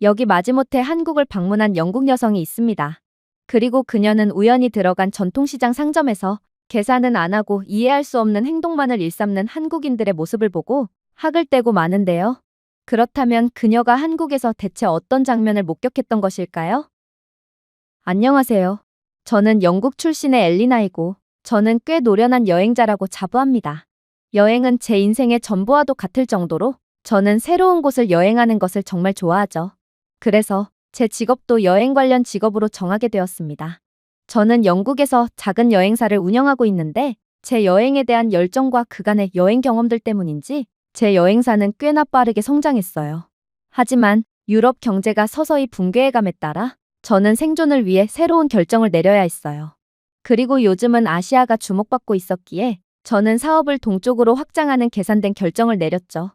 여기 마지못해 한국을 방문한 영국 여성이 있습니다. 그리고 그녀는 우연히 들어간 전통시장 상점에서 계산은 안 하고 이해할 수 없는 행동만을 일삼는 한국인들의 모습을 보고 학을 떼고 마는데요. 그렇다면 그녀가 한국에서 대체 어떤 장면을 목격했던 것일까요? 안녕하세요. 저는 영국 출신의 엘리나이고 저는 꽤 노련한 여행자라고 자부합니다. 여행은 제 인생의 전부와도 같을 정도로 저는 새로운 곳을 여행하는 것을 정말 좋아하죠. 그래서 제 직업도 여행 관련 직업으로 정하게 되었습니다. 저는 영국에서 작은 여행사를 운영하고 있는데 제 여행에 대한 열정과 그간의 여행 경험들 때문인지 제 여행사는 꽤나 빠르게 성장했어요. 하지만 유럽 경제가 서서히 붕괴해감에 따라 저는 생존을 위해 새로운 결정을 내려야 했어요. 그리고 요즘은 아시아가 주목받고 있었기에 저는 사업을 동쪽으로 확장하는 계산된 결정을 내렸죠.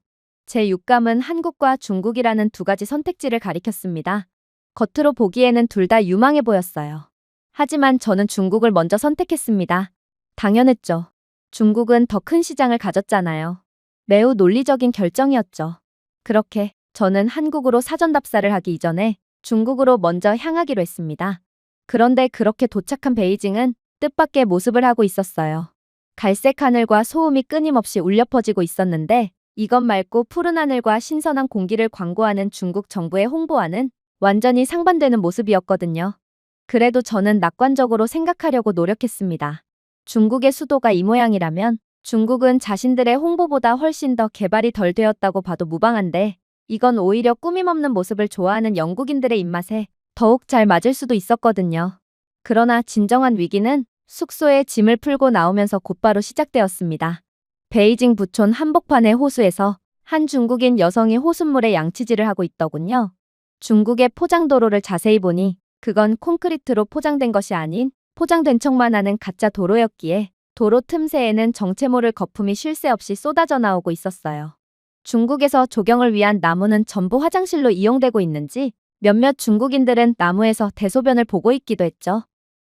제 육감은 한국과 중국이라는 두 가지 선택지를 가리켰습니다. 겉으로 보기에는 둘 다 유망해 보였어요. 하지만 저는 중국을 먼저 선택했습니다. 당연했죠. 중국은 더 큰 시장을 가졌잖아요. 매우 논리적인 결정이었죠. 그렇게 저는 한국으로 사전 답사를 하기 이전에 중국으로 먼저 향하기로 했습니다. 그런데 그렇게 도착한 베이징은 뜻밖의 모습을 하고 있었어요. 갈색 하늘과 소음이 끊임없이 울려 퍼지고 있었는데 이것 말고 푸른 하늘과 신선한 공기를 광고하는 중국 정부의 홍보와는 완전히 상반되는 모습이었거든요. 그래도 저는 낙관적으로 생각하려고 노력했습니다. 중국의 수도가 이 모양이라면 중국은 자신들의 홍보보다 훨씬 더 개발이 덜 되었다고 봐도 무방한데 이건 오히려 꾸밈없는 모습을 좋아하는 영국인들의 입맛에 더욱 잘 맞을 수도 있었거든요. 그러나 진정한 위기는 숙소에 짐을 풀고 나오면서 곧바로 시작되었습니다. 베이징 부촌 한복판의 호수에서 한 중국인 여성이 호숫물에 양치질을 하고 있더군요. 중국의 포장도로를 자세히 보니 그건 콘크리트로 포장된 것이 아닌 포장된 척만 하는 가짜 도로였기에 도로 틈새에는 정체 모를 거품이 쉴 새 없이 쏟아져 나오고 있었어요. 중국에서 조경을 위한 나무는 전부 화장실로 이용되고 있는지 몇몇 중국인들은 나무에서 대소변을 보고 있기도 했죠.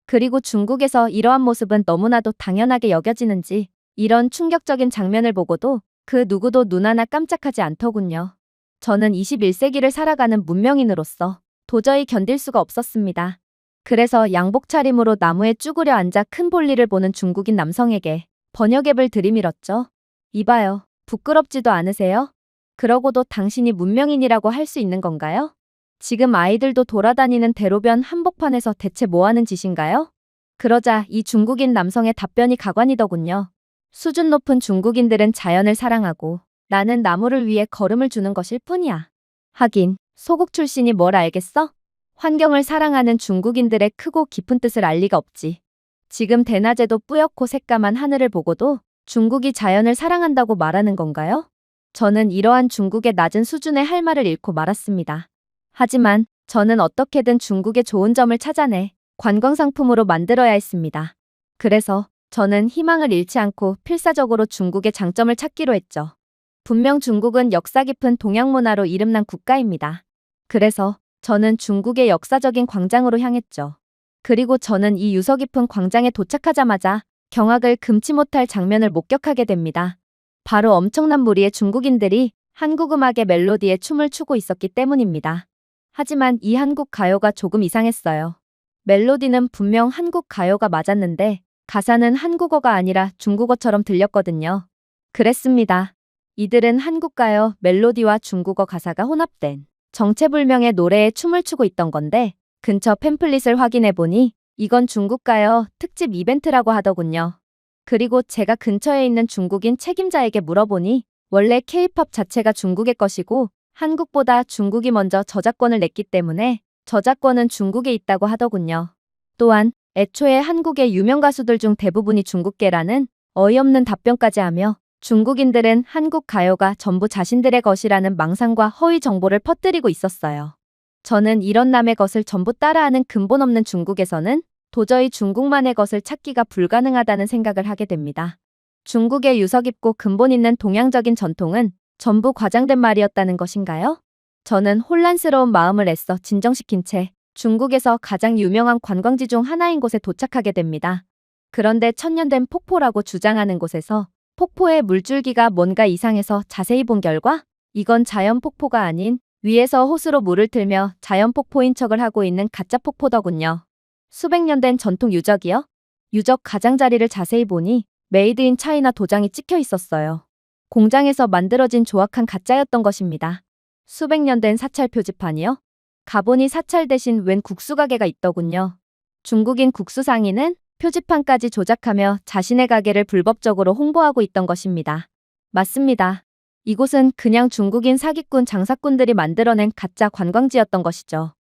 그리고 중국에서 이러한 모습은 너무나도 당연하게 여겨지는지 이런 충격적인 장면을 보고도 그 누구도 눈 하나 깜짝하지 않더군요. 저는 21세기를 살아가는 문명인으로서 도저히 견딜 수가 없었습니다. 그래서 양복 차림으로 나무에 쭈그려 앉아 큰 볼일을 보는 중국인 남성에게 번역 앱을 들이밀었죠. 이봐요. 부끄럽지도 않으세요? 그러고도 당신이 문명인이라고 할 수 있는 건가요? 지금 아이들도 돌아다니는 대로변 한복판에서 대체 뭐 하는 짓인가요? 그러자 이 중국인 남성의 답변이 가관이더군요. 수준 높은 중국인들은 자연을 사랑하고 나는 나무를 위해 걸음을 주는 것일 뿐이야. 하긴 소국 출신이 뭘 알겠어? 환경을 사랑하는 중국인들의 크고 깊은 뜻을 알 리가 없지. 지금 대낮에도 뿌옇고 새까만 하늘을 보고도 중국이 자연을 사랑한다고 말하는 건가요? 저는 이러한 중국의 낮은 수준의 할 말을 잃고 말았습니다. 하지만 저는 어떻게든 중국의 좋은 점을 찾아내 관광상품으로 만들어야 했습니다. 그래서 저는 희망을 잃지 않고 필사적으로 중국의 장점을 찾기로 했죠. 분명 중국은 역사 깊은 동양 문화로 이름난 국가입니다. 그래서 저는 중국의 역사적인 광장으로 향했죠. 그리고 저는 이 유서 깊은 광장에 도착하자마자 경악을 금치 못할 장면을 목격하게 됩니다. 바로 엄청난 무리의 중국인들이 한국 음악의 멜로디에 춤을 추고 있었기 때문입니다. 하지만 이 한국 가요가 조금 이상했어요. 멜로디는 분명 한국 가요가 맞았는데 가사는 한국어가 아니라 중국어처럼 들렸거든요. 그랬습니다. 이들은 한국 가요 멜로디와 중국어 가사가 혼합된 정체불명의 노래에 춤을 추고 있던 건데 근처 팸플릿을 확인해 보니 이건 중국 가요 특집 이벤트라고 하더군요. 그리고 제가 근처에 있는 중국인 책임자에게 물어보니 원래 K-팝 자체가 중국의 것이고 한국보다 중국이 먼저 저작권을 냈기 때문에 저작권은 중국에 있다고 하더군요. 또한 애초에 한국의 유명 가수들 중 대부분이 중국계라는 어이없는 답변까지 하며 중국인들은 한국 가요가 전부 자신들의 것이라는 망상과 허위 정보를 퍼뜨리고 있었어요. 저는 이런 남의 것을 전부 따라하는 근본 없는 중국에서는 도저히 중국만의 것을 찾기가 불가능하다는 생각을 하게 됩니다. 중국의 유서 깊고 근본 있는 동양적인 전통은 전부 과장된 말이었다는 것인가요? 저는 혼란스러운 마음을 애써 진정시킨 채 중국에서 가장 유명한 관광지 중 하나인 곳에 도착하게 됩니다. 그런데 천년된 폭포라고 주장하는 곳에서 폭포의 물줄기가 뭔가 이상해서 자세히 본 결과 이건 자연 폭포가 아닌 위에서 호스로 물을 틀며 자연 폭포인 척을 하고 있는 가짜 폭포더군요. 수백 년 된 전통 유적이요? 유적 가장자리를 자세히 보니 메이드 인 차이나 도장이 찍혀 있었어요. 공장에서 만들어진 조악한 가짜였던 것입니다. 수백 년 된 사찰 표지판이요? 가보니 사찰 대신 웬 국수 가게가 있더군요. 중국인 국수 상인은 표지판까지 조작하며 자신의 가게를 불법적으로 홍보하고 있던 것입니다. 맞습니다. 이곳은 그냥 중국인 사기꾼 장사꾼들이 만들어낸 가짜 관광지였던 것이죠.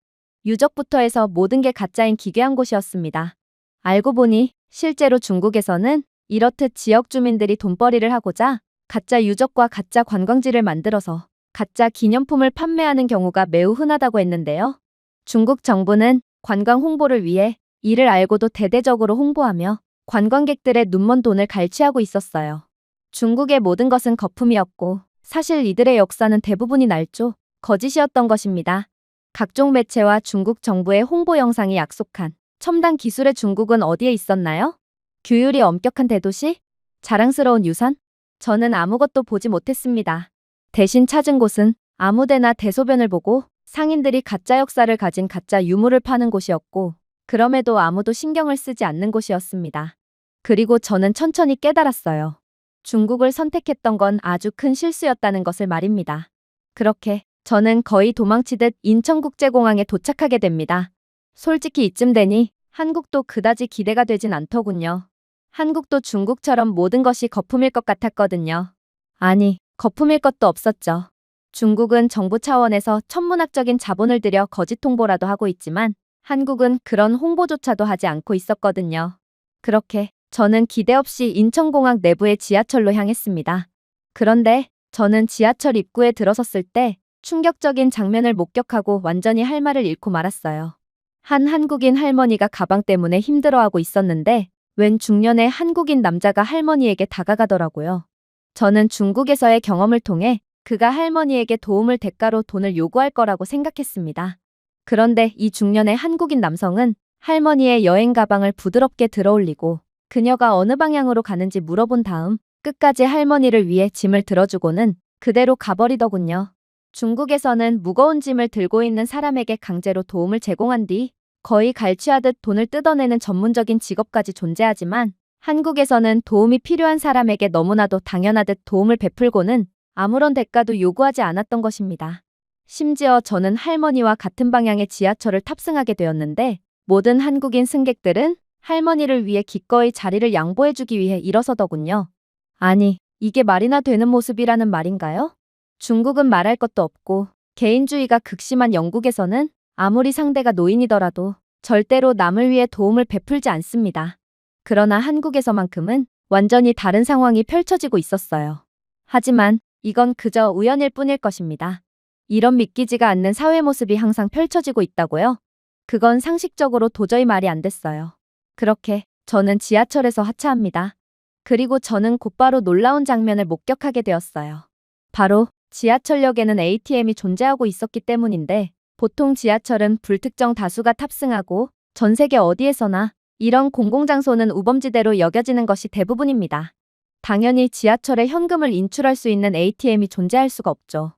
유적부터 해서 모든 게 가짜인 기괴한 곳이었습니다. 알고 보니 실제로 중국에서는 이렇듯 지역 주민들이 돈벌이를 하고자 가짜 유적과 가짜 관광지를 만들어서 가짜 기념품을 판매하는 경우가 매우 흔하다고 했는데요. 중국 정부는 관광 홍보를 위해 이를 알고도 대대적으로 홍보하며 관광객들의 눈먼 돈을 갈취하고 있었어요. 중국의 모든 것은 거품이었고 사실 이들의 역사는 대부분이 날조, 거짓이었던 것입니다. 각종 매체와 중국 정부의 홍보 영상이 약속한 첨단 기술의 중국은 어디에 있었나요? 규율이 엄격한 대도시? 자랑스러운 유산? 저는 아무것도 보지 못했습니다. 대신 찾은 곳은 아무데나 대소변을 보고 상인들이 가짜 역사를 가진 가짜 유물을 파는 곳이었고 그럼에도 아무도 신경을 쓰지 않는 곳이었습니다. 그리고 저는 천천히 깨달았어요. 중국을 선택했던 건 아주 큰 실수였다는 것을 말입니다. 그렇게 저는 거의 도망치듯 인천국제공항에 도착하게 됩니다. 솔직히 이쯤 되니 한국도 그다지 기대가 되진 않더군요. 한국도 중국처럼 모든 것이 거품일 것 같았거든요. 아니, 거품일 것도 없었죠. 중국은 정부 차원에서 천문학적인 자본을 들여 거짓 홍보라도 하고 있지만 한국은 그런 홍보조차도 하지 않고 있었거든요. 그렇게 저는 기대 없이 인천공항 내부의 지하철로 향했습니다. 그런데 저는 지하철 입구에 들어섰을 때 충격적인 장면을 목격하고 완전히 할 말을 잃고 말았어요. 한 한국인 할머니가 가방 때문에 힘들어하고 있었는데 웬 중년의 한국인 남자가 할머니에게 다가가더라고요. 저는 중국에서의 경험을 통해 그가 할머니에게 도움을 대가로 돈을 요구할 거라고 생각했습니다. 그런데 이 중년의 한국인 남성은 할머니의 여행 가방을 부드럽게 들어올리고 그녀가 어느 방향으로 가는지 물어본 다음 끝까지 할머니를 위해 짐을 들어주고는 그대로 가버리더군요. 중국에서는 무거운 짐을 들고 있는 사람에게 강제로 도움을 제공한 뒤 거의 갈취하듯 돈을 뜯어내는 전문적인 직업까지 존재하지만 한국에서는 도움이 필요한 사람에게 너무나도 당연하듯 도움을 베풀고는 아무런 대가도 요구하지 않았던 것입니다. 심지어 저는 할머니와 같은 방향의 지하철을 탑승하게 되었는데 모든 한국인 승객들은 할머니를 위해 기꺼이 자리를 양보해주기 위해 일어서더군요. 아니, 이게 말이나 되는 모습이라는 말인가요? 중국은 말할 것도 없고 개인주의가 극심한 영국에서는 아무리 상대가 노인이더라도 절대로 남을 위해 도움을 베풀지 않습니다. 그러나 한국에서만큼은 완전히 다른 상황이 펼쳐지고 있었어요. 하지만 이건 그저 우연일 뿐일 것입니다. 이런 믿기지가 않는 사회 모습이 항상 펼쳐지고 있다고요? 그건 상식적으로 도저히 말이 안 됐어요. 그렇게 저는 지하철에서 하차합니다. 그리고 저는 곧바로 놀라운 장면을 목격하게 되었어요. 바로 지하철역에는 ATM이 존재하고 있었기 때문인데 보통 지하철은 불특정 다수가 탑승하고 전 세계 어디에서나 이런 공공장소는 우범지대로 여겨지는 것이 대부분입니다. 당연히 지하철에 현금을 인출할 수 있는 ATM이 존재할 수가 없죠.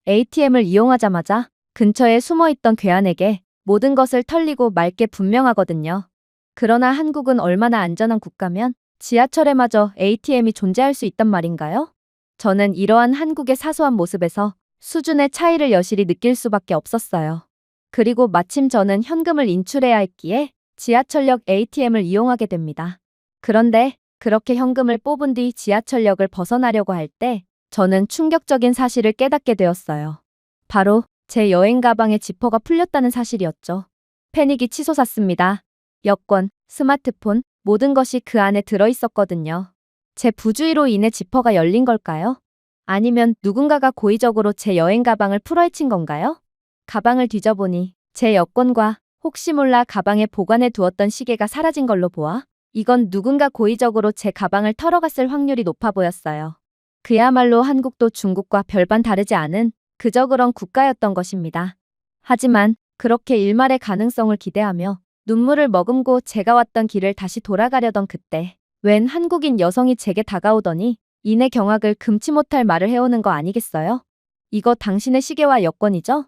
ATM을 이용하자마자 근처에 숨어있던 괴한에게 모든 것을 털리고 말 게 분명하거든요. 그러나 한국은 얼마나 안전한 국가면 지하철에마저 ATM이 존재할 수 있단 말인가요? 저는 이러한 한국의 사소한 모습에서 수준의 차이를 여실히 느낄 수밖에 없었어요. 그리고 마침 저는 현금을 인출해야 했기에 지하철역 ATM을 이용하게 됩니다. 그런데 그렇게 현금을 뽑은 뒤 지하철역을 벗어나려고 할 때 저는 충격적인 사실을 깨닫게 되었어요. 바로 제 여행 가방의 지퍼가 풀렸다는 사실이었죠. 패닉이 치솟았습니다. 여권, 스마트폰, 모든 것이 그 안에 들어있었거든요. 제 부주의로 인해 지퍼가 열린 걸까요? 아니면 누군가가 고의적으로 제 여행 가방을 풀어헤친 건가요? 가방을 뒤져보니 제 여권과 혹시 몰라 가방에 보관해 두었던 시계가 사라진 걸로 보아 이건 누군가 고의적으로 제 가방을 털어갔을 확률이 높아 보였어요. 그야말로 한국도 중국과 별반 다르지 않은 그저 그런 국가였던 것입니다. 하지만 그렇게 일말의 가능성을 기대하며 눈물을 머금고 제가 왔던 길을 다시 돌아가려던 그때 웬 한국인 여성이 제게 다가오더니 이내 경악을 금치 못할 말을 해오는 거 아니겠어요? 이거 당신의 시계와 여권이죠?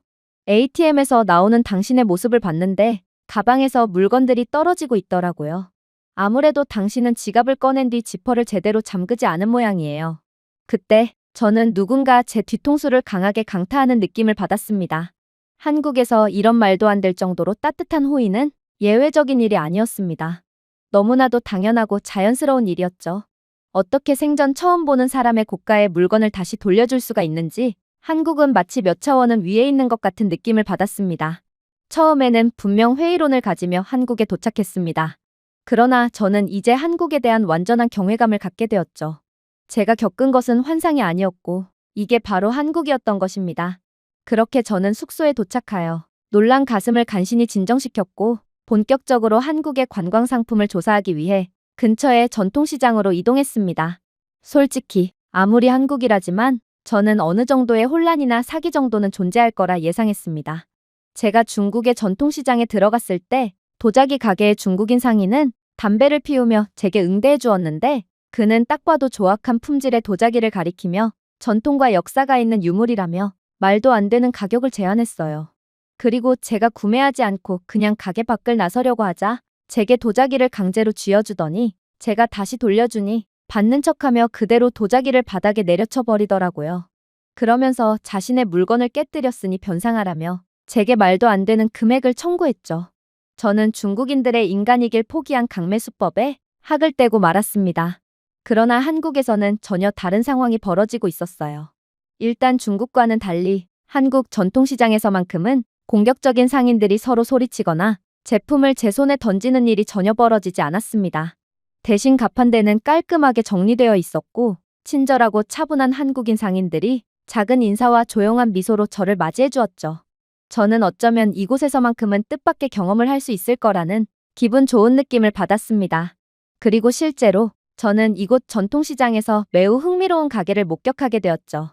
ATM에서 나오는 당신의 모습을 봤는데 가방에서 물건들이 떨어지고 있더라고요. 아무래도 당신은 지갑을 꺼낸 뒤 지퍼를 제대로 잠그지 않은 모양이에요. 그때 저는 누군가 제 뒤통수를 강하게 강타하는 느낌을 받았습니다. 한국에서 이런 말도 안 될 정도로 따뜻한 호의는 예외적인 일이 아니었습니다. 너무나도 당연하고 자연스러운 일이었죠. 어떻게 생전 처음 보는 사람의 고가의 물건을 다시 돌려줄 수가 있는지 한국은 마치 몇 차원은 위에 있는 것 같은 느낌을 받았습니다. 처음에는 분명 회의론을 가지며 한국에 도착했습니다. 그러나 저는 이제 한국에 대한 완전한 경외감을 갖게 되었죠. 제가 겪은 것은 환상이 아니었고 이게 바로 한국이었던 것입니다. 그렇게 저는 숙소에 도착하여 놀란 가슴을 간신히 진정시켰고 본격적으로 한국의 관광 상품을 조사하기 위해 근처의 전통시장으로 이동했습니다. 솔직히 아무리 한국이라지만 저는 어느 정도의 혼란이나 사기 정도는 존재할 거라 예상했습니다. 제가 중국의 전통시장에 들어갔을 때 도자기 가게의 중국인 상인은 담배를 피우며 제게 응대해 주었는데 그는 딱 봐도 조악한 품질의 도자기를 가리키며 전통과 역사가 있는 유물이라며 말도 안 되는 가격을 제안했어요. 그리고 제가 구매하지 않고 그냥 가게 밖을 나서려고 하자 제게 도자기를 강제로 쥐어주더니 제가 다시 돌려주니 받는 척하며 그대로 도자기를 바닥에 내려쳐 버리더라고요. 그러면서 자신의 물건을 깨뜨렸으니 변상하라며 제게 말도 안 되는 금액을 청구했죠. 저는 중국인들의 인간이길 포기한 강매수법에 학을 떼고 말았습니다. 그러나 한국에서는 전혀 다른 상황이 벌어지고 있었어요. 일단 중국과는 달리 한국 전통시장에서만큼은 공격적인 상인들이 서로 소리치거나 제품을 제 손에 던지는 일이 전혀 벌어지지 않았습니다. 대신 가판대는 깔끔하게 정리되어 있었고 친절하고 차분한 한국인 상인들이 작은 인사와 조용한 미소로 저를 맞이해 주었죠. 저는 어쩌면 이곳에서만큼은 뜻밖의 경험을 할 수 있을 거라는 기분 좋은 느낌을 받았습니다. 그리고 실제로 저는 이곳 전통시장에서 매우 흥미로운 가게를 목격하게 되었죠.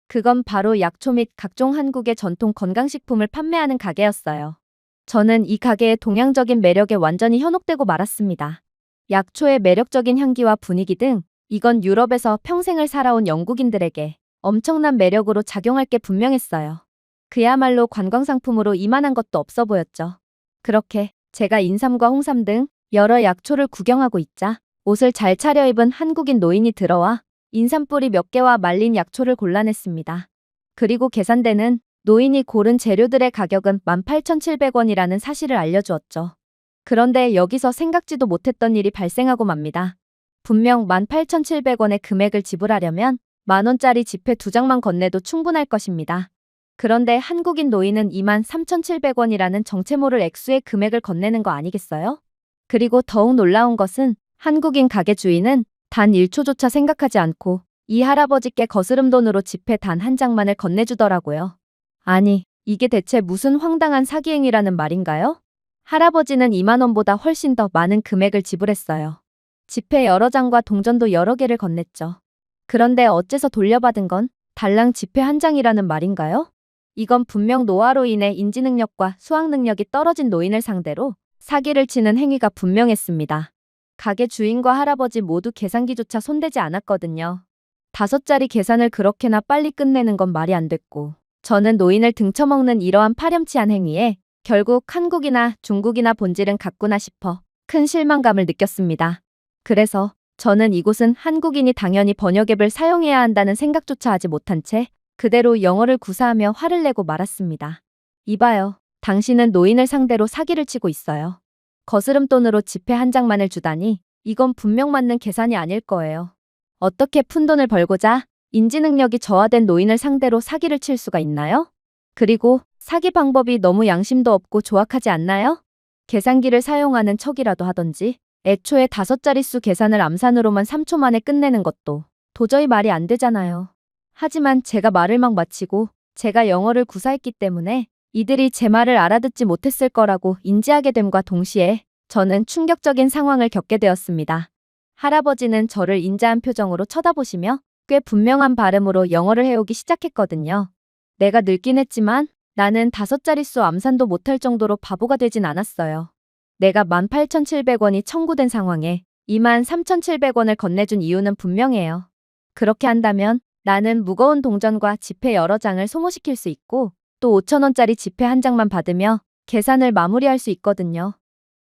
그건 바로 약초 및 각종 한국의 전통 건강식품을 판매하는 가게였어요. 저는 이 가게의 동양적인 매력에 완전히 현혹되고 말았습니다. 약초의 매력적인 향기와 분위기 등 이건 유럽에서 평생을 살아온 영국인들에게 엄청난 매력으로 작용할 게 분명했어요. 그야말로 관광상품으로 이만한 것도 없어 보였죠. 그렇게 제가 인삼과 홍삼 등 여러 약초를 구경하고 있자 옷을 잘 차려입은 한국인 노인이 들어와 인삼뿌리 몇 개와 말린 약초를 골라냈습니다. 그리고 계산대는 노인이 고른 재료들의 가격은 18,700원이라는 사실을 알려주었죠. 그런데 여기서 생각지도 못했던 일이 발생하고 맙니다. 분명 18,700원의 금액을 지불하려면 만원짜리 지폐 2장만 건네도 충분할 것입니다. 그런데 한국인 노인은 23,700원이라는 정체 모를 액수의 금액을 건네는 거 아니겠어요? 그리고 더욱 놀라운 것은 한국인 가게 주인은 단 1초조차 생각하지 않고 이 할아버지께 거스름 돈으로 지폐 단 한 장만을 건네주더라고요. 아니, 이게 대체 무슨 황당한 사기행위라는 말인가요? 할아버지는 2만 원보다 훨씬 더 많은 금액을 지불했어요. 지폐 여러 장과 동전도 여러 개를 건넸죠. 그런데 어째서 돌려받은 건 달랑 지폐 한 장이라는 말인가요? 이건 분명 노화로 인해 인지 능력과 수학 능력이 떨어진 노인을 상대로 사기를 치는 행위가 분명했습니다. 가게 주인과 할아버지 모두 계산기조차 손대지 않았거든요. 5자리 계산을 그렇게나 빨리 끝내는 건 말이 안 됐고 저는 노인을 등쳐먹는 이러한 파렴치한 행위에 결국 한국이나 중국이나 본질은 같구나 싶어 큰 실망감을 느꼈습니다. 그래서 저는 이곳은 한국인이 당연히 번역앱을 사용해야 한다는 생각조차 하지 못한 채 그대로 영어를 구사하며 화를 내고 말았습니다. 이봐요. 당신은 노인을 상대로 사기를 치고 있어요. 거스름돈으로 지폐 한 장만을 주다니 이건 분명 맞는 계산이 아닐 거예요. 어떻게 푼돈을 벌고자 인지 능력이 저하된 노인을 상대로 사기를 칠 수가 있나요? 그리고 사기 방법이 너무 양심도 없고 조악하지 않나요? 계산기를 사용하는 척이라도 하던지 애초에 5자릿수 계산을 암산으로만 3초 만에 끝내는 것도 도저히 말이 안 되잖아요. 하지만 제가 말을 막 마치고 제가 영어를 구사했기 때문에 이들이 제 말을 알아듣지 못했을 거라고 인지하게 됨과 동시에 저는 충격적인 상황을 겪게 되었습니다. 할아버지는 저를 인자한 표정으로 쳐다보시며 꽤 분명한 발음으로 영어를 해오기 시작했거든요. 내가 늙긴 했지만 나는 5자릿수 암산도 못할 정도로 바보가 되진 않았어요. 내가 18,700원이 청구된 상황에 23,700원을 건네준 이유는 분명해요. 그렇게 한다면 나는 무거운 동전과 지폐 여러 장을 소모시킬 수 있고 또 5,000원짜리 지폐 한 장만 받으며 계산을 마무리할 수 있거든요.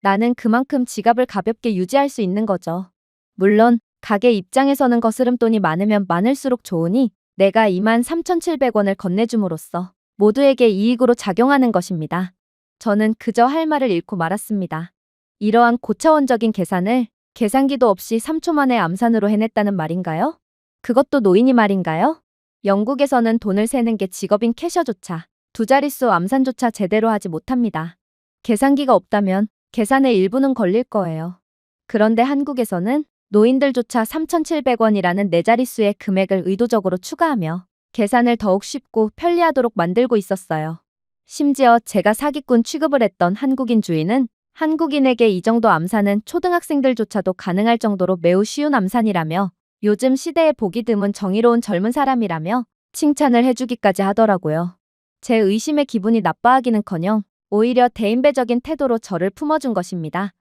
나는 그만큼 지갑을 가볍게 유지할 수 있는 거죠. 물론 가게 입장에서는 거스름돈이 많으면 많을수록 좋으니 내가 23,700원을 건네줌으로써 모두에게 이익으로 작용하는 것입니다. 저는 그저 할 말을 잃고 말았습니다. 이러한 고차원적인 계산을 계산기도 없이 3초 만에 암산으로 해냈다는 말인가요? 그것도 노인이 말인가요? 영국에서는 돈을 세는 게 직업인 캐셔조차 두 자릿수 암산조차 제대로 하지 못합니다. 계산기가 없다면 계산의 일부는 걸릴 거예요. 그런데 한국에서는 노인들조차 3,700원이라는 네 자릿수의 금액을 의도적으로 추가하며 계산을 더욱 쉽고 편리하도록 만들고 있었어요. 심지어 제가 사기꾼 취급을 했던 한국인 주인은 한국인에게 이 정도 암산은 초등학생들조차도 가능할 정도로 매우 쉬운 암산이라며 요즘 시대에 보기 드문 정의로운 젊은 사람이라며 칭찬을 해주기까지 하더라고요. 제 의심에 기분이 나빠하기는커녕 오히려 대인배적인 태도로 저를 품어준 것입니다.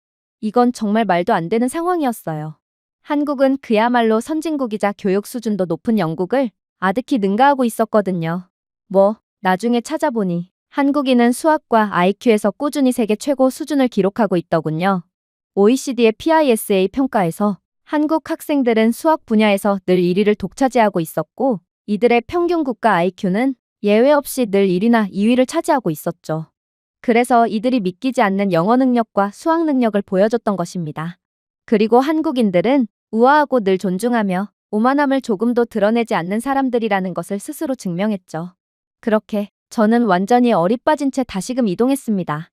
이건 정말 말도 안 되는 상황이었어요. 한국은 그야말로 선진국이자 교육 수준도 높은 영국을 아득히 능가하고 있었거든요. 나중에 찾아보니 한국인은 수학과 IQ에서 꾸준히 세계 최고 수준을 기록하고 있더군요. OECD의 PISA 평가에서 한국 학생들은 수학 분야에서 늘 1위를 독차지하고 있었고 이들의 평균 국가 IQ는 예외 없이 늘 1위나 2위를 차지하고 있었죠. 그래서 이들이 믿기지 않는 영어 능력과 수학 능력을 보여줬던 것입니다. 그리고 한국인들은 우아하고 늘 존중하며 오만함을 조금도 드러내지 않는 사람들이라는 것을 스스로 증명했죠. 그렇게 저는 완전히 어리 빠진 채 다시금 이동했습니다.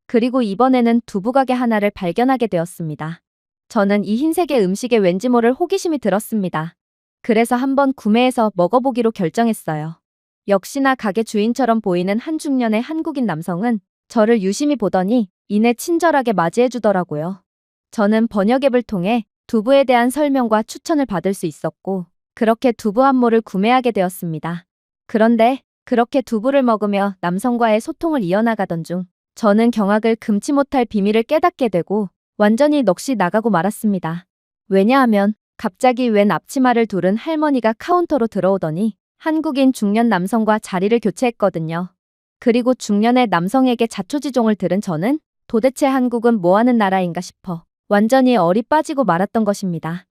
그리고 이번에는 두부가게 하나를 발견하게 되었습니다. 저는 이 흰색의 음식에 왠지 모를 호기심이 들었습니다. 그래서 한번 구매해서 먹어보기로 결정했어요. 역시나 가게 주인처럼 보이는 한 중년의 한국인 남성은 저를 유심히 보더니 이내 친절하게 맞이해주더라고요. 저는 번역 앱을 통해 두부에 대한 설명과 추천을 받을 수 있었고 그렇게 두부 한 모를 구매하게 되었습니다. 그런데 그렇게 두부를 먹으며 남성과의 소통을 이어나가던 중 저는 경악을 금치 못할 비밀을 깨닫게 되고 완전히 넋이 나가고 말았습니다. 왜냐하면 갑자기 웬 앞치마를 두른 할머니가 카운터로 들어오더니 한국인 중년 남성과 자리를 교체했거든요. 그리고 중년의 남성에게 자초지종을 들은 저는 도대체 한국은 뭐하는 나라인가 싶어 완전히 얼이 빠지고 말았던 것입니다.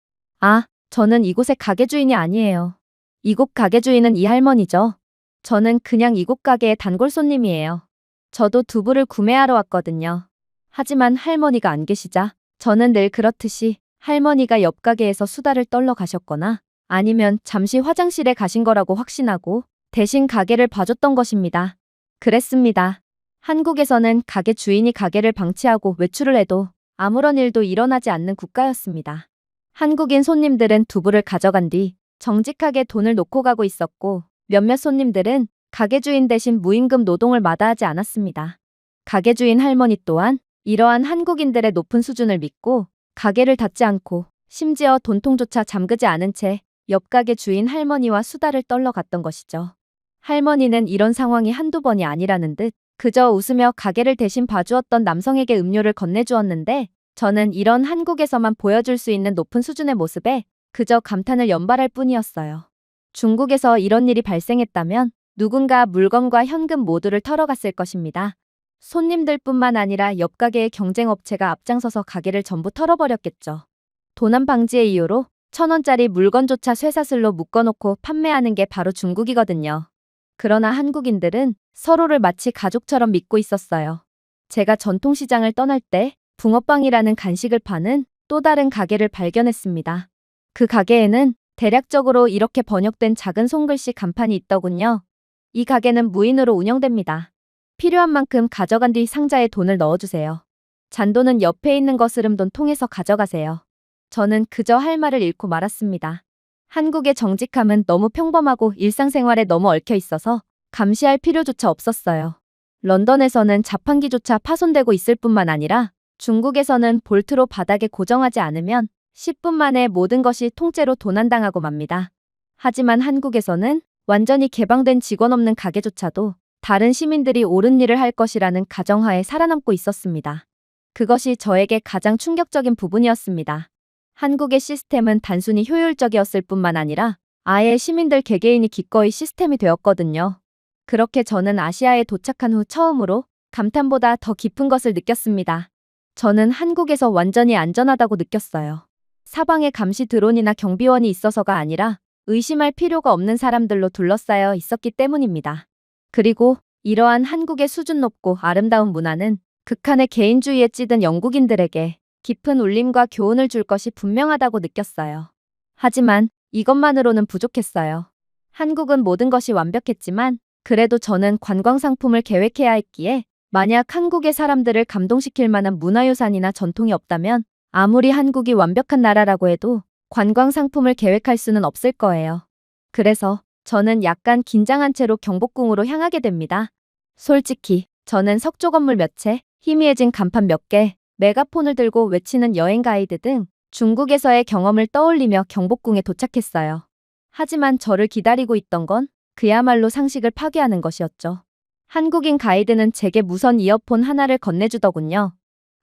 저는 이곳의 가게 주인이 아니에요. 이곳 가게 주인은 이 할머니죠. 저는 그냥 이곳 가게의 단골 손님이에요. 저도 두부를 구매하러 왔거든요. 하지만 할머니가 안 계시자 저는 늘 그렇듯이 할머니가 옆 가게에서 수다를 떨러 가셨거나 아니면 잠시 화장실에 가신 거라고 확신하고 대신 가게를 봐줬던 것입니다. 그랬습니다. 한국에서는 가게 주인이 가게를 방치하고 외출을 해도 아무런 일도 일어나지 않는 국가였습니다. 한국인 손님들은 두부를 가져간 뒤 정직하게 돈을 놓고 가고 있었고 몇몇 손님들은 가게 주인 대신 무임금 노동을 마다하지 않았습니다. 가게 주인 할머니 또한 이러한 한국인들의 높은 수준을 믿고 가게를 닫지 않고 심지어 돈통조차 잠그지 않은 채 옆 가게 주인 할머니와 수다를 떨러 갔던 것이죠. 할머니는 이런 상황이 한두 번이 아니라는 듯 그저 웃으며 가게를 대신 봐주었던 남성에게 음료를 건네주었는데 저는 이런 한국에서만 보여줄 수 있는 높은 수준의 모습에 그저 감탄을 연발할 뿐이었어요. 중국에서 이런 일이 발생했다면 누군가 물건과 현금 모두를 털어갔을 것입니다. 손님들뿐만 아니라 옆 가게의 경쟁업체가 앞장서서 가게를 전부 털어버렸겠죠. 도난 방지의 이유로 1,000원짜리 물건조차 쇠사슬로 묶어놓고 판매하는 게 바로 중국이거든요. 그러나 한국인들은 서로를 마치 가족처럼 믿고 있었어요. 제가 전통시장을 떠날 때 붕어빵이라는 간식을 파는 또 다른 가게를 발견했습니다. 그 가게에는 대략적으로 이렇게 번역된 작은 손글씨 간판이 있더군요. 이 가게는 무인으로 운영됩니다. 필요한 만큼 가져간 뒤 상자에 돈을 넣어주세요. 잔돈은 옆에 있는 거스름돈 통에서 가져가세요. 저는 그저 할 말을 잃고 말았습니다. 한국의 정직함은 너무 평범하고 일상생활에 너무 얽혀 있어서 감시할 필요조차 없었어요. 런던에서는 자판기조차 파손되고 있을 뿐만 아니라 중국에서는 볼트로 바닥에 고정하지 않으면 10분 만에 모든 것이 통째로 도난당하고 맙니다. 하지만 한국에서는 완전히 개방된 직원 없는 가게조차도 다른 시민들이 옳은 일을 할 것이라는 가정하에 살아남고 있었습니다. 그것이 저에게 가장 충격적인 부분이었습니다. 한국의 시스템은 단순히 효율적이었을 뿐만 아니라 아예 시민들 개개인이 기꺼이 시스템이 되었거든요. 그렇게 저는 아시아에 도착한 후 처음으로 감탄보다 더 깊은 것을 느꼈습니다. 저는 한국에서 완전히 안전하다고 느꼈어요. 사방에 감시 드론이나 경비원이 있어서가 아니라 의심할 필요가 없는 사람들로 둘러싸여 있었기 때문입니다. 그리고 이러한 한국의 수준 높고 아름다운 문화는 극한의 개인주의에 찌든 영국인들에게 깊은 울림과 교훈을 줄 것이 분명하다고 느꼈어요. 하지만 이것만으로는 부족했어요. 한국은 모든 것이 완벽했지만 그래도 저는 관광 상품을 계획해야 했기에 만약 한국의 사람들을 감동시킬 만한 문화유산이나 전통이 없다면 아무리 한국이 완벽한 나라라고 해도 관광 상품을 계획할 수는 없을 거예요. 그래서 저는 약간 긴장한 채로 경복궁으로 향하게 됩니다. 솔직히 저는 석조 건물 몇 채, 희미해진 간판 몇 개, 메가폰을 들고 외치는 여행 가이드 등 중국에서의 경험을 떠올리며 경복궁에 도착했어요. 하지만 저를 기다리고 있던 건 그야말로 상식을 파괴하는 것이었죠. 한국인 가이드는 제게 무선 이어폰 하나를 건네주더군요.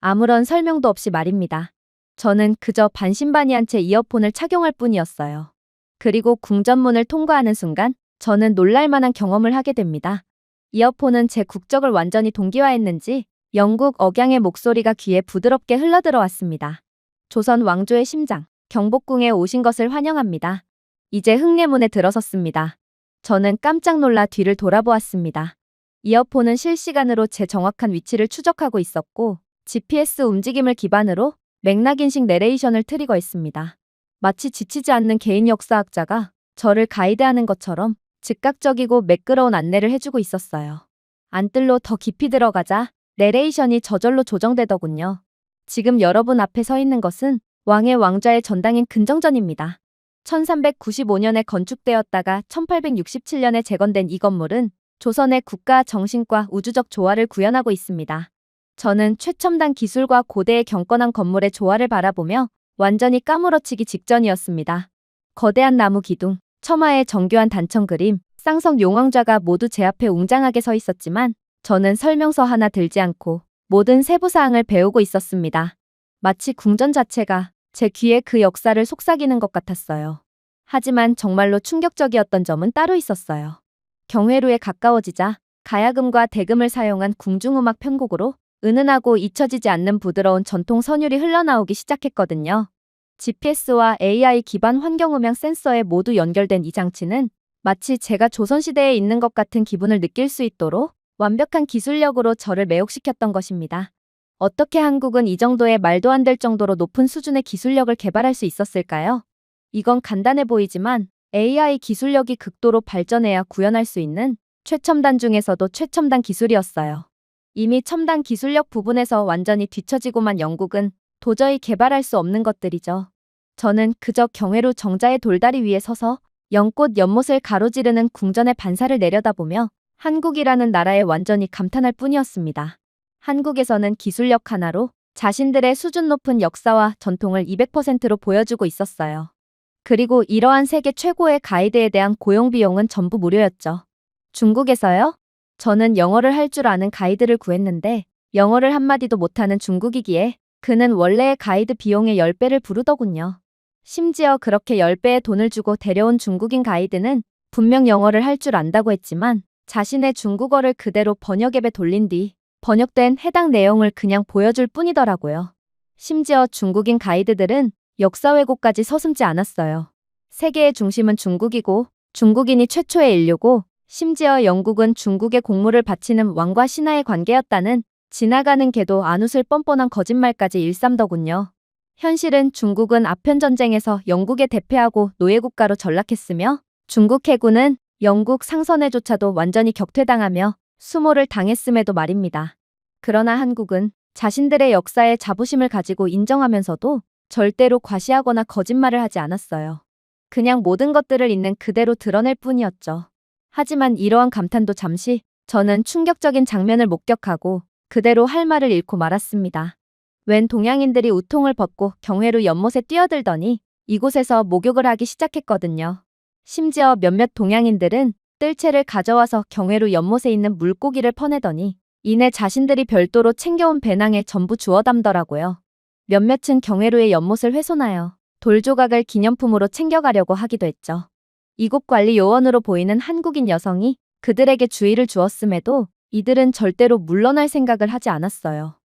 아무런 설명도 없이 말입니다. 저는 그저 반신반의한 채 이어폰을 착용할 뿐이었어요. 그리고 궁전문을 통과하는 순간 저는 놀랄만한 경험을 하게 됩니다. 이어폰은 제 국적을 완전히 동기화했는지 영국 억양의 목소리가 귀에 부드럽게 흘러들어왔습니다. 조선 왕조의 심장, 경복궁에 오신 것을 환영합니다. 이제 흥례문에 들어섰습니다. 저는 깜짝 놀라 뒤를 돌아보았습니다. 이어폰은 실시간으로 제 정확한 위치를 추적하고 있었고 GPS 움직임을 기반으로 맥락인식 내레이션을 트리거했습니다. 마치 지치지 않는 개인 역사학자가 저를 가이드하는 것처럼 즉각적이고 매끄러운 안내를 해주고 있었어요. 안뜰로 더 깊이 들어가자 내레이션이 저절로 조정되더군요. 지금 여러분 앞에 서 있는 것은 왕의 왕좌의 전당인 근정전입니다. 1395년에 건축되었다가 1867년에 재건된 이 건물은 조선의 국가 정신과 우주적 조화를 구현하고 있습니다. 저는 최첨단 기술과 고대의 경건한 건물의 조화를 바라보며 완전히 까무러치기 직전이었습니다. 거대한 나무 기둥, 첨화의 정교한 단청 그림, 쌍성 용왕좌가 모두 제 앞에 웅장하게 서 있었지만 저는 설명서 하나 들지 않고 모든 세부사항을 배우고 있었습니다. 마치 궁전 자체가 제 귀에 그 역사를 속삭이는 것 같았어요. 하지만 정말로 충격적이었던 점은 따로 있었어요. 경회로에 가까워지자 가야금과 대금을 사용한 궁중음악 편곡으로 은은하고 잊혀지지 않는 부드러운 전통 선율이 흘러나오기 시작했거든요. GPS와 AI 기반 환경음향 센서에 모두 연결된 이 장치는 마치 제가 조선시대에 있는 것 같은 기분을 느낄 수 있도록 완벽한 기술력으로 저를 매혹시켰던 것입니다. 어떻게 한국은 이 정도의 말도 안 될 정도로 높은 수준의 기술력을 개발할 수 있었을까요? 이건 간단해 보이지만 AI 기술력이 극도로 발전해야 구현할 수 있는 최첨단 중에서도 최첨단 기술이었어요. 이미 첨단 기술력 부분에서 완전히 뒤처지고만 영국은 도저히 개발할 수 없는 것들이죠. 저는 그저 경회로 정자의 돌다리 위에 서서 연꽃 연못을 가로지르는 궁전의 반사를 내려다보며 한국이라는 나라에 완전히 감탄할 뿐이었습니다. 한국에서는 기술력 하나로 자신들의 수준 높은 역사와 전통을 200%로 보여주고 있었어요. 그리고 이러한 세계 최고의 가이드에 대한 고용 비용은 전부 무료였죠. 중국에서요? 저는 영어를 할 줄 아는 가이드를 구했는데 영어를 한마디도 못하는 중국이기에 그는 원래의 가이드 비용의 10배를 부르더군요. 심지어 그렇게 10배의 돈을 주고 데려온 중국인 가이드는 분명 영어를 할 줄 안다고 했지만 자신의 중국어를 그대로 번역앱에 돌린 뒤 번역된 해당 내용을 그냥 보여줄 뿐이더라고요. 심지어 중국인 가이드들은 역사 왜곡까지 서슴지 않았어요. 세계의 중심은 중국이고 중국인이 최초의 인류고 심지어 영국은 중국의 공물을 바치는 왕과 신하의 관계였다는 지나가는 개도 안 웃을 뻔뻔한 거짓말까지 일삼더군요. 현실은 중국은 아편전쟁에서 영국에 대패하고 노예국가로 전락했으며 중국 해군은 영국 상선에조차도 완전히 격퇴당하며 수모를 당했음에도 말입니다. 그러나 한국은 자신들의 역사에 자부심을 가지고 인정하면서도 절대로 과시하거나 거짓말을 하지 않았어요. 그냥 모든 것들을 있는 그대로 드러낼 뿐이었죠. 하지만 이러한 감탄도 잠시 저는 충격적인 장면을 목격하고 그대로 할 말을 잃고 말았습니다. 웬 동양인들이 우통을 벗고 경회로 연못에 뛰어들더니 이곳에서 목욕을 하기 시작했거든요. 심지어 몇몇 동양인들은 뜰채를 가져와서 경회로 연못에 있는 물고기를 퍼내더니 이내 자신들이 별도로 챙겨온 배낭에 전부 주워 담더라고요. 몇몇은 경회로의 연못을 훼손하여 돌조각을 기념품으로 챙겨가려고 하기도 했죠. 이곳 관리 요원으로 보이는 한국인 여성이 그들에게 주의를 주었음에도 이들은 절대로 물러날 생각을 하지 않았어요.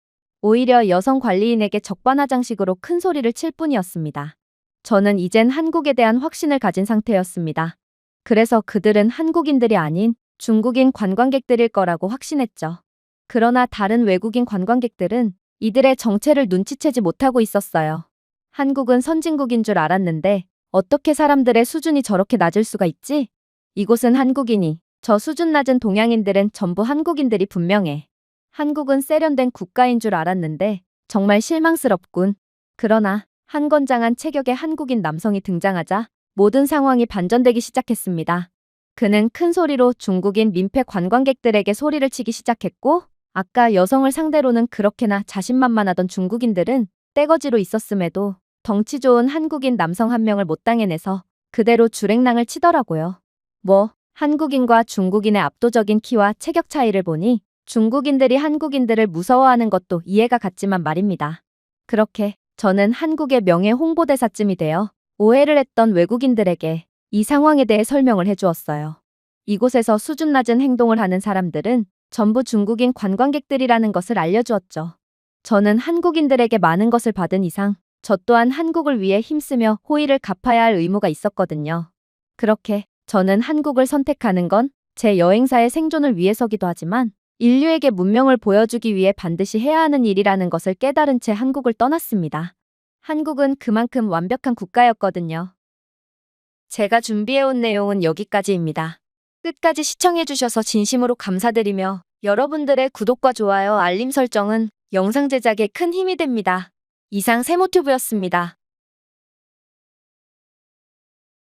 오히려 여성 관리인에게 적반하장식으로 큰 소리를 칠 뿐이었습니다. 저는 이젠 한국에 대한 확신을 가진 상태였습니다. 그래서 그들은 한국인들이 아닌 중국인 관광객들일 거라고 확신했죠. 그러나 다른 외국인 관광객들은 이들의 정체를 눈치채지 못하고 있었어요. 한국은 선진국인 줄 알았는데 어떻게 사람들의 수준이 저렇게 낮을 수가 있지? 이곳은 한국이니 저 수준 낮은 동양인들은 전부 한국인들이 분명해. 한국은 세련된 국가인 줄 알았는데 정말 실망스럽군. 그러나 한 건장한 체격의 한국인 남성이 등장하자 모든 상황이 반전되기 시작했습니다. 그는 큰 소리로 중국인 민폐 관광객들에게 소리를 치기 시작했고, 아까 여성을 상대로는 그렇게나 자신만만하던 중국인들은 떼거지로 있었음에도 덩치 좋은 한국인 남성 한 명을 못 당해내서 그대로 주랭랑을 치더라고요. 한국인과 중국인의 압도적인 키와 체격 차이를 보니 중국인들이 한국인들을 무서워하는 것도 이해가 갔지만 말입니다. 그렇게 저는 한국의 명예 홍보대사쯤이 되어 오해를 했던 외국인들에게 이 상황에 대해 설명을 해주었어요. 이곳에서 수준 낮은 행동을 하는 사람들은 전부 중국인 관광객들이라는 것을 알려주었죠. 저는 한국인들에게 많은 것을 받은 이상 저 또한 한국을 위해 힘쓰며 호의를 갚아야 할 의무가 있었거든요. 그렇게 저는 한국을 선택하는 건 제 여행사의 생존을 위해서기도 하지만 인류에게 문명을 보여주기 위해 반드시 해야 하는 일이라는 것을 깨달은 채 한국을 떠났습니다. 한국은 그만큼 완벽한 국가였거든요. 제가 준비해온 내용은 여기까지입니다. 끝까지 시청해주셔서 진심으로 감사드리며 여러분들의 구독과 좋아요, 알림 설정은 영상 제작에 큰 힘이 됩니다. 이상 세모튜브였습니다.